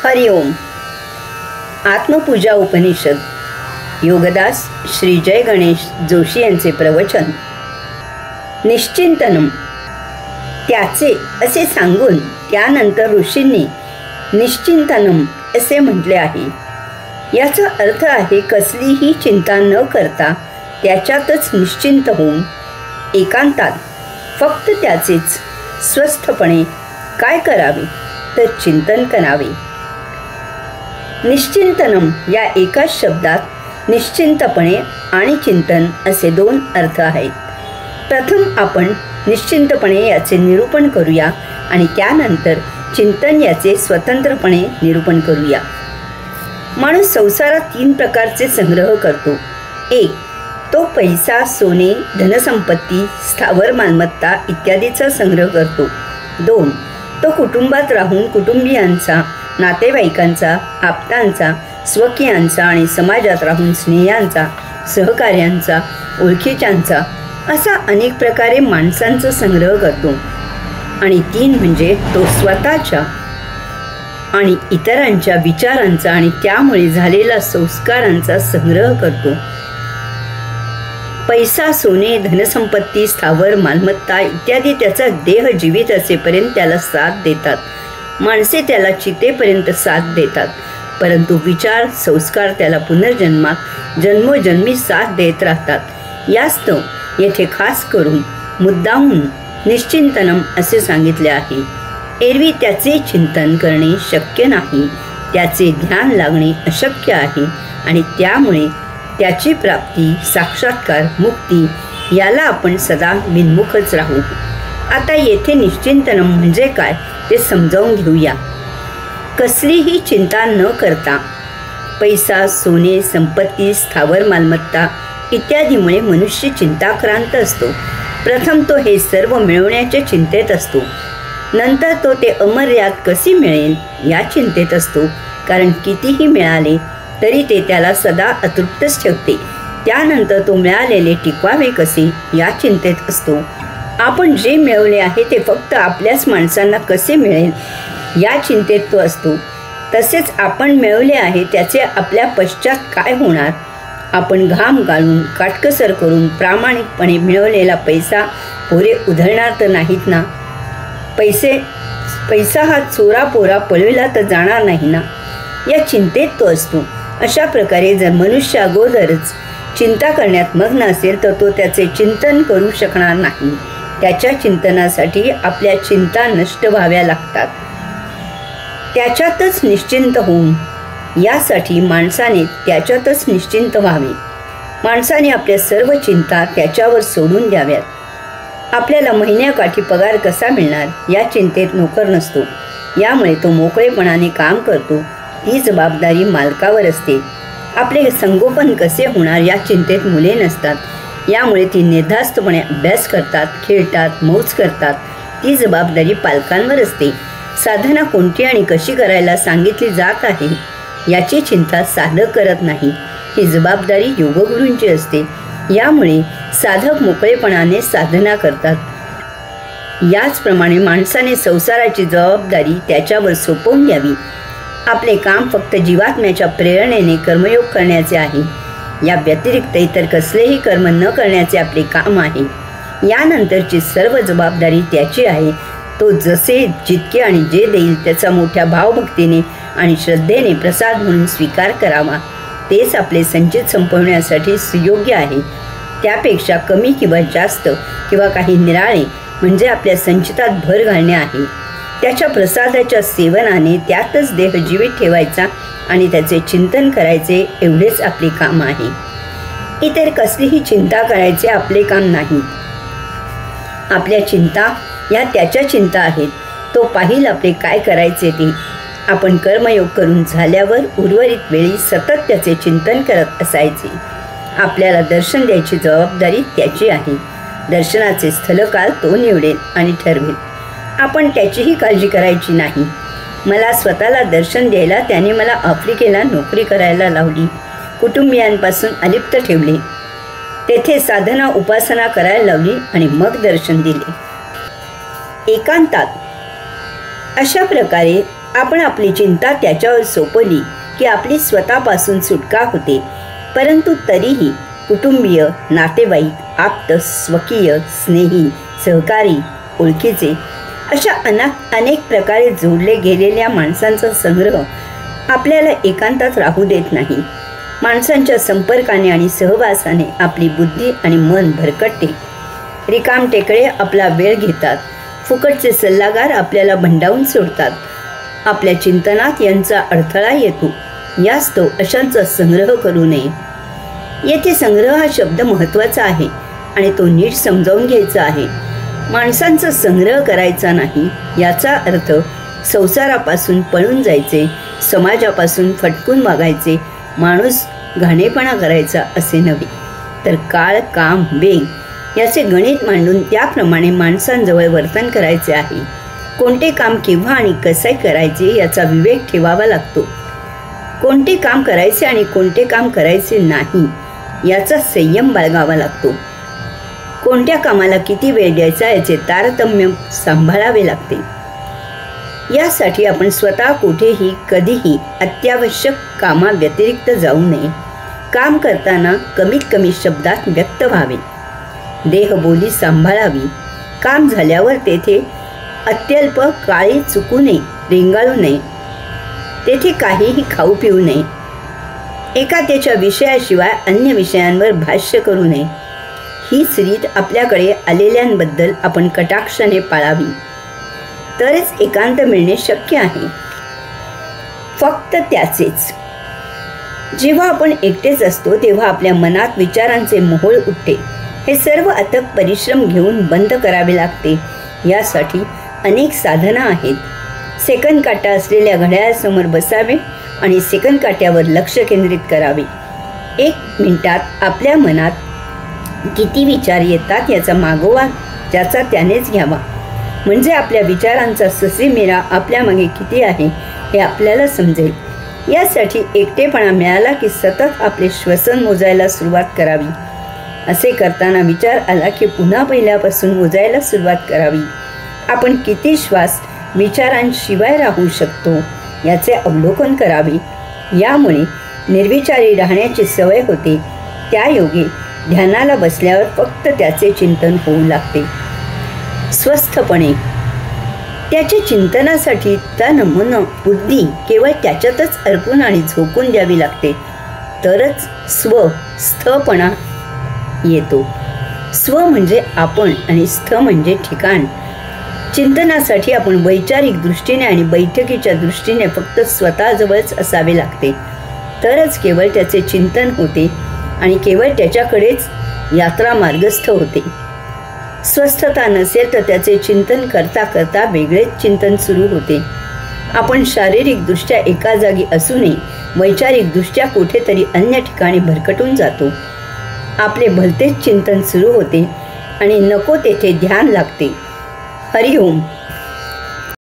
हरिओम. आत्मपूजा उपनिषद. योगदास श्री जय गणेश जोशी यांचे प्रवचन. निश्चिंतनम त्याचे असे सांगून त्यानंतर ऋषींनी निश्चिंतनम असे म्हटले आहे. याचा अर्थ आहे कसलीही चिंता न करता त्याच्यातच निश्चिंत होऊन एकांतात फक्त त्याचेच स्वस्थपणे काय करावे तर चिंतन करावे. निश्चिंतनम या एकाच शब्दात निश्चिंतपणे आणि चिंतन असे दोन अर्थ आहेत. प्रथम आपण निश्चिंतपणे याचे निरूपण करूया आणि त्यानंतर चिंतन याचे स्वतंत्रपणे निरूपण करूया. माणूस संसारात 3 प्रकारचे संग्रह करतो. 1. तो पैसा, सोने, धनसंपत्ती, स्थावर मालमत्ता इत्यादीचा संग्रह करतो. 2. तो कुटुंबात राहून कुटुंबियांचा, नातेवाईकांचा, आप्तांचा, स्वकीयांचा आणि समाजात राहून स्नेहांचा, सहकार्यांचा, ओळखीच्यांचा असा अनेक प्रकारे माणसांचा संग्रह करतो. आणि 3 म्हणजे तो स्वतःच्या आणि इतरांच्या विचारांचा आणि त्यामुळे झालेला संस्कारांचा संग्रह करतो. पैसा, सोने, धनसंपत्ती, स्थावर मालमत्ता इत्यादी त्याचा देह जीवित असेपर्यंत त्याला साथ देतात. माणसे त्याला चितेपर्यंत साथ देतात, परंतु विचार, संस्कार त्याला पुनर्जन्मात जन्मोजन्मी साथ देत राहतात. यास्तव येथे खास करून मुद्दामून निश्चिंतनम असे सांगितले आहे. एरवी त्याचे चिंतन करणे शक्य नाही, त्याचे ध्यान लागणे अशक्य आहे आणि त्यामुळे त्याची प्राप्ती, साक्षात्कार, मुक्ती याला आपण सदा विन्मुखच राहू. आता येथे निश्चिंतनम म्हणजे काय ते समजावून घेऊया. कसलीही चिंता न करता पैसा, सोने, संपत्ती, स्थावर मालमत्ता इत्यादीमुळे मनुष्य चिंताक्रांत असतो. प्रथम तो हे सर्व मिळवण्याच्या चिंतेत असतो. नंतर तो ते अमर्याद कशी मिळेल या चिंतेत असतो, कारण कितीही मिळाले तरी ते त्याला सदा अतृप्तच ठेवते. त्यानंतर तो मिळालेले टिकवावे कसे या चिंतेत असतो. आपण जे मिळवले आहे ते फक्त आपल्याच माणसांना कसे मिळेल या चिंतेत तो असतो. तसेच आपण मिळवले आहे त्याचे आपल्या पश्चात काय होणार. आपण घाम घालून, काटकसर करून, प्रामाणिकपणे मिळवलेला पैसा पोरे उधळणार तर नाहीत ना. पैसा हा चोरापोरा पळविला तर जाणार नाही ना, या चिंतेत तो असतो. अशा प्रकारे जर मनुष्य अगोदरच चिंता करण्यात मग्न असेल तर तो त्याचे चिंतन करू शकणार नाही. त्याच्या चिंतनासाठी आपल्या चिंता नष्ट व्हाव्या लागतात. त्याच्यातच निश्चिंत होऊन यासाठी माणसाने त्याच्यातच निश्चिंत व्हावे. माणसाने आपल्या सर्व चिंता त्याच्यावर सोडून द्याव्यात. आपल्याला महिन्याकाठी पगार कसा मिळणार या चिंतेत नोकर नसतो. यामुळे तो मोकळेपणाने काम करतो. ही जबाबदारी मालकावर असते. आपले संगोपन कसे होणार या चिंतेत मुले नसतात. यामुळे ती निर्धास्तपणे अभ्यास करतात, खेळतात, मौज करतात. ती जबाबदारी पालकांवर असते. साधना कोणती आणि कशी करायला सांगितली जात आहे याची चिंता साधक करत नाही. ही जबाबदारी योगगुरूंची असते. यामुळे साधक मोकळेपणाने साधना करतात. याचप्रमाणे माणसाने संसाराची जबाबदारी त्याच्यावर सोपवून द्यावी. आपले काम फक्त जीवात्म्याच्या प्रेरणेने कर्मयोग करण्याचे आहे. या व्यतिरिक्त इतर कसलेही कर्म न करण्याचे आपले काम आहे. यानंतरची सर्व जबाबदारी त्याची आहे. तो जसे, जितके आणि जे देईल त्याचा मोठ्या भावभक्तीने आणि श्रद्धेने प्रसाद म्हणून स्वीकार करावा. तेच आपले संचित संपवण्यासाठी सुयोग्य आहे. त्यापेक्षा कमी किंवा जास्त किंवा काही निराळे म्हणजे आपल्या संचितात भर घालणे आहे. त्याच्या प्रसादाच्या सेवनाने त्यातच देह जीवित ठेवायचा आणि त्याचे चिंतन करायचे एवढेच आपले काम आहे. इतर कसलीही चिंता करायचे आपले काम नाही. आपल्या चिंता या त्याच्या चिंता आहेत. तो पाहिल आपले काय करायचे ते. आपण कर्मयोग करून झाल्यावर उर्वरित वेळी सतत त्याचे चिंतन करत असायचे. आपल्याला दर्शन द्यायची जबाबदारी त्याची आहे. दर्शनाचे स्थलकाल तो निवडेल आणि ठरवेल. आपण त्याचीही काळजी करायची नाही. मला स्वतःला दर्शन द्यायला त्याने मला आफ्रिकेला नोकरी करायला लावली. कुटुंबियांपासून अलिप्त ठेवले. तेथे साधना उपासना करायला लावली आणि मग दर्शन दिले. एकांतात अशा प्रकारे आपण आपली चिंता त्याच्यावर सोपवली की आपली स्वतःपासून सुटका होते. परंतु तरीही कुटुंबीय, नातेवाईक, आप्त, स्वकीय, स्नेही, सहकारी, ओळखीचे अशा अनेक प्रकारे जोडले गेलेल्या माणसांचा संग्रह आपल्याला एकांतात राहू देत नाही. माणसांच्या संपर्काने आणि सहवासाने आपली बुद्धी आणि मन भरकटते. रिकामटेकडे आपला वेळ घेतात. फुकटचे सल्लागार आपल्याला भंडावून सोडतात. आपल्या चिंतनात यांचा अडथळा येतो. यास्तव अशांचा संग्रह करू नये. येथे संग्रह हा शब्द महत्त्वाचा आहे आणि तो नीट समजावून घ्यायचा आहे. माणसांचा संग्रह करायचा नाही याचा अर्थ संसारापासून पळून जायचे, समाजापासून फटकून वागायचे, माणूस घाणेपणा करायचा असे नव्हे, तर काळ, काम, वेग याचे गणित मांडून त्याप्रमाणे माणसांजवळ वर्तन करायचे आहे. कोणते काम केव्हा आणि कसे करायचे याचा विवेक ठेवावा लागतो. कोणते काम करायचे आणि कोणते काम करायचे नाही याचा संयम बाळगावा लागतो. कोणत्या कामाला किती वेळ द्यायचा याचे तारतम्य सांभाळावे लागते. यासाठी आपण स्वतः कुठेही कधीही अत्यावश्यक कामाव्यतिरिक्त जाऊ नये. काम करताना कमीत कमी शब्दात व्यक्त व्हावे. देहबोली सांभाळावी. काम झाल्यावर तेथे अत्यल्प काळी चुकू नये, रेंगाळू नये. तेथे काहीही खाऊ पिऊ नये. एका त्याच्या विषयाशिवाय अन्य विषयांवर भाष्य करू नये. हीच रीत आपल्याकडे आलेल्यांबद्दल आपण कटाक्षाने पाळावी. तरच एकांत मिळणे शक्य आहे. फक्त त्याचेच. जेव्हा आपण एकटेच असतो तेव्हा आपल्या मनात विचारांचे मोहोळ उठते. हे सर्व अथक परिश्रम घेऊन बंद करावे लागते. यासाठी अनेक साधना आहेत. सेकंद काटा असलेल्या घड्याळासमोर बसावे आणि सेकंद काट्यावर लक्ष केंद्रित करावे. 1 मिनिटात आपल्या मनात किती विचार येतात याचा मागोवा ज्याचा त्यानेच घ्यावा. म्हणजे आपल्या विचारांचा ससेमिरा आपल्या मागे किती आहे हे आपल्याला समजेल. यासाठी एकटेपणा मिळाला की सतत आपले श्वसन मोजायला सुरुवात करावी. असे करताना विचार आला की पुन्हा पहिल्यापासून मोजायला सुरुवात करावी. आपण किती श्वास विचारांशिवाय राहू शकतो याचे अवलोकन करावे. यामुळे निर्विचारी राहण्याची सवय होते. त्यायोगे ध्यानाला बसल्यावर फक्त त्याचे चिंतन होऊ लागते. स्वस्थपणे त्याचे चिंतनासाठी तन, मन, बुद्धी केवळ त्याच्यातच अर्पून आणि झोकून द्यावी लागते. तरच स्थपणा येतो. स्व म्हणजे आपण आणि स्थ म्हणजे ठिकाण. चिंतनासाठी आपण वैचारिक दृष्टीने आणि बैठकीच्या दृष्टीने फक्त स्वतःजवळच असावे लागते. तरच केवळ त्याचे चिंतन होते आणि केवळ त्याच्याकडेच यात्रा मार्गस्थ होते. स्वस्थता नसेल तर त्याचे चिंतन करता करता वेगळेच चिंतन सुरू होते. आपण शारीरिकदृष्ट्या एका जागी असूनही वैचारिकदृष्ट्या कुठेतरी अन्य ठिकाणी भरकटून जातो. आपले भलतेच चिंतन सुरू होते आणि नको तेथे ध्यान लागते. हरिओम.